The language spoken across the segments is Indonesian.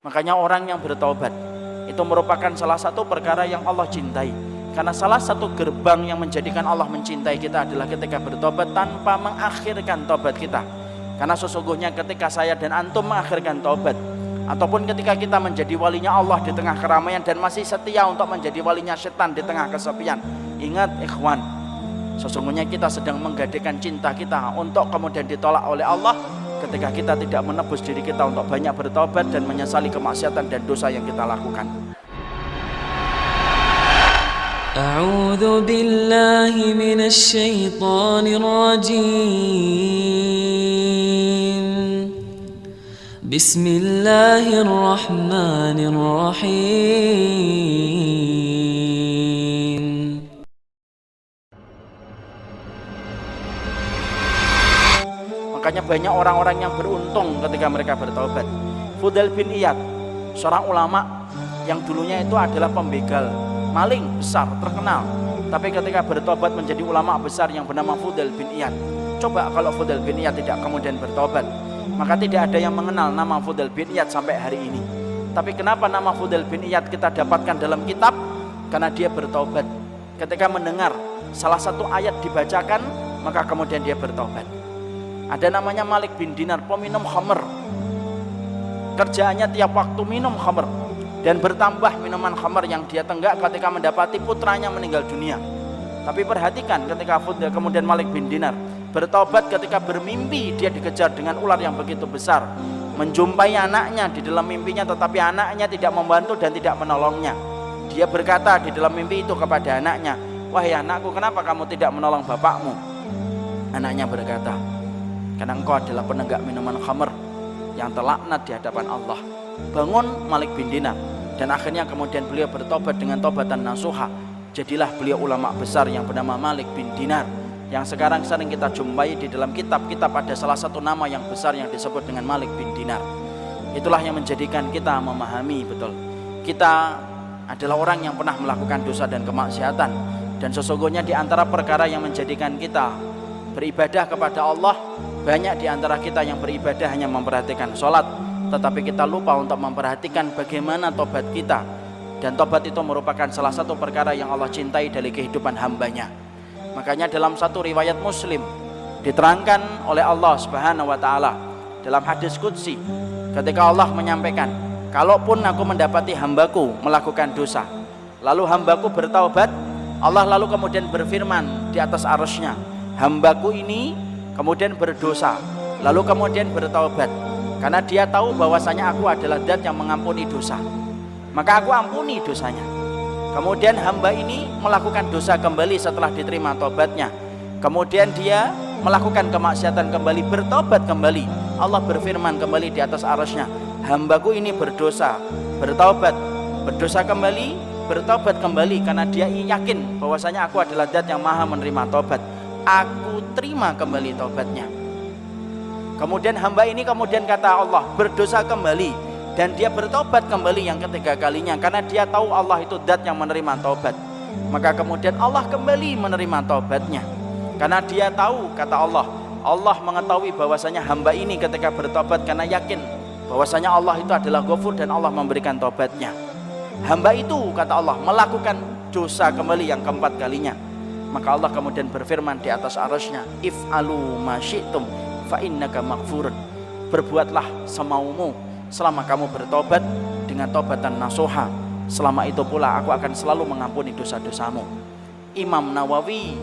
Makanya orang yang bertobat itu merupakan salah satu perkara yang Allah cintai. Karena salah satu gerbang yang menjadikan Allah mencintai kita adalah ketika bertobat tanpa mengakhirkan tobat kita. Karena sesungguhnya ketika saya dan antum mengakhirkan tobat, ataupun ketika kita menjadi walinya Allah di tengah keramaian dan masih setia untuk menjadi walinya setan di tengah kesepian, ingat ikhwan, sesungguhnya kita sedang menggadaikan cinta kita untuk kemudian ditolak oleh Allah ketika kita tidak menebus diri kita untuk banyak bertobat dan menyesali kemaksiatan dan dosa yang kita lakukan. A'udzu billahi minasy syaithanir rajim. Bismillahirrahmanirrahim. Makanya banyak orang-orang yang beruntung ketika mereka bertobat. Fudail bin Iyad, seorang ulama yang dulunya itu adalah pembegal, maling besar, terkenal. Tapi ketika bertobat menjadi ulama besar yang bernama Fudail bin Iyad. Coba kalau Fudail bin Iyad tidak kemudian bertobat, maka tidak ada yang mengenal nama Fudail bin Iyad sampai hari ini. Tapi kenapa nama Fudail bin Iyad kita dapatkan dalam kitab? Karena dia bertobat. Ketika mendengar salah satu ayat dibacakan, maka kemudian dia bertobat. Ada namanya Malik bin Dinar, peminum khamr. Kerjaannya tiap waktu minum khamr, dan bertambah minuman khamr yang dia tenggak ketika mendapati putranya meninggal dunia. Tapi perhatikan ketika kemudian Malik bin Dinar bertobat ketika bermimpi dia dikejar dengan ular yang begitu besar, menjumpai anaknya di dalam mimpinya, tetapi anaknya tidak membantu dan tidak menolongnya. Dia berkata di dalam mimpi itu kepada anaknya, "Wahai anakku, kenapa kamu tidak menolong bapakmu?" Anaknya berkata, "Karena engkau adalah penenggak minuman khamr yang terlaknat di hadapan Allah." Bangun Malik bin Dinar, dan akhirnya kemudian beliau bertobat dengan tobatan nasuha. Jadilah beliau ulama besar yang bernama Malik bin Dinar, yang sekarang sering kita jumpai di dalam kitab-kitab. Ada salah satu nama yang besar yang disebut dengan Malik bin Dinar. Itulah yang menjadikan kita memahami betul, kita adalah orang yang pernah melakukan dosa dan kemaksiatan, dan sesungguhnya di antara perkara yang menjadikan kita beribadah kepada Allah, banyak di antara kita yang beribadah hanya memperhatikan sholat, tetapi kita lupa untuk memperhatikan bagaimana tobat kita. Dan tobat itu merupakan salah satu perkara yang Allah cintai dari kehidupan hambanya. Makanya dalam satu riwayat Muslim diterangkan oleh Allah Subhanahu wa ta'ala dalam hadis qudsi, ketika Allah menyampaikan, kalaupun aku mendapati hambaku melakukan dosa, lalu hambaku bertaubat, Allah lalu kemudian berfirman di atas arasy-Nya, hambaku ini kemudian berdosa, lalu kemudian bertaubat, karena dia tahu bahwasanya aku adalah zat yang mengampuni dosa, maka aku ampuni dosanya. Kemudian hamba ini melakukan dosa kembali setelah diterima tobatnya, kemudian dia melakukan kemaksiatan kembali, bertobat kembali. Allah berfirman kembali di atas arasy-Nya, hambaku ini berdosa, bertaubat, berdosa kembali, bertobat kembali, karena dia yakin bahwasanya aku adalah zat yang maha menerima tobat, aku terima kembali tobatnya. Kemudian hamba ini kemudian kata Allah berdosa kembali, dan dia bertobat kembali yang ketiga kalinya, karena dia tahu Allah itu zat yang menerima tobat. Maka kemudian Allah kembali menerima tobatnya, karena dia tahu, kata Allah, Allah mengetahui bahwasanya hamba ini ketika bertobat karena yakin bahwasanya Allah itu adalah Ghafur dan Allah memberikan tobatnya. Hamba itu, kata Allah, melakukan dosa kembali yang keempat kalinya, maka Allah kemudian berfirman di atas arasy-Nya, if'alu ma syi'tum fa innaka maghfurun. Berbuatlah semaumu selama kamu bertobat dengan tobatan nasuha, selama itu pula aku akan selalu mengampuni dosa-dosamu. Imam Nawawi,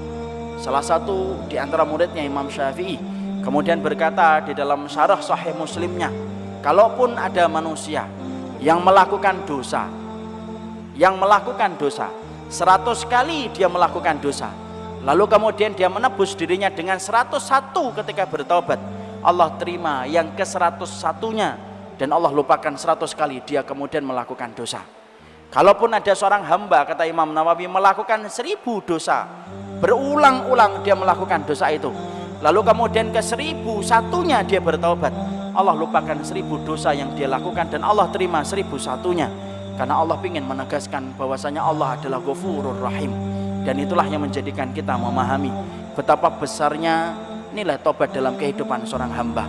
salah satu di antara muridnya Imam Syafi'i, kemudian berkata di dalam syarah Sahih Muslimnya, kalaupun ada manusia yang melakukan dosa, 100 kali dia melakukan dosa, lalu kemudian dia menebus dirinya dengan 101 ketika bertobat, Allah terima yang ke-101-nya, dan Allah lupakan 100 kali dia kemudian melakukan dosa. Kalaupun ada seorang hamba, kata Imam Nawawi, melakukan 1000 dosa, berulang-ulang dia melakukan dosa itu, lalu kemudian ke-1001-nya dia bertaubat, Allah lupakan 1000 dosa yang dia lakukan, dan Allah terima 1001-nya. Karena Allah ingin menegaskan bahwasanya Allah adalah Ghafurur Rahim. Dan itulah yang menjadikan kita memahami betapa besarnya nilai tobat dalam kehidupan seorang hamba.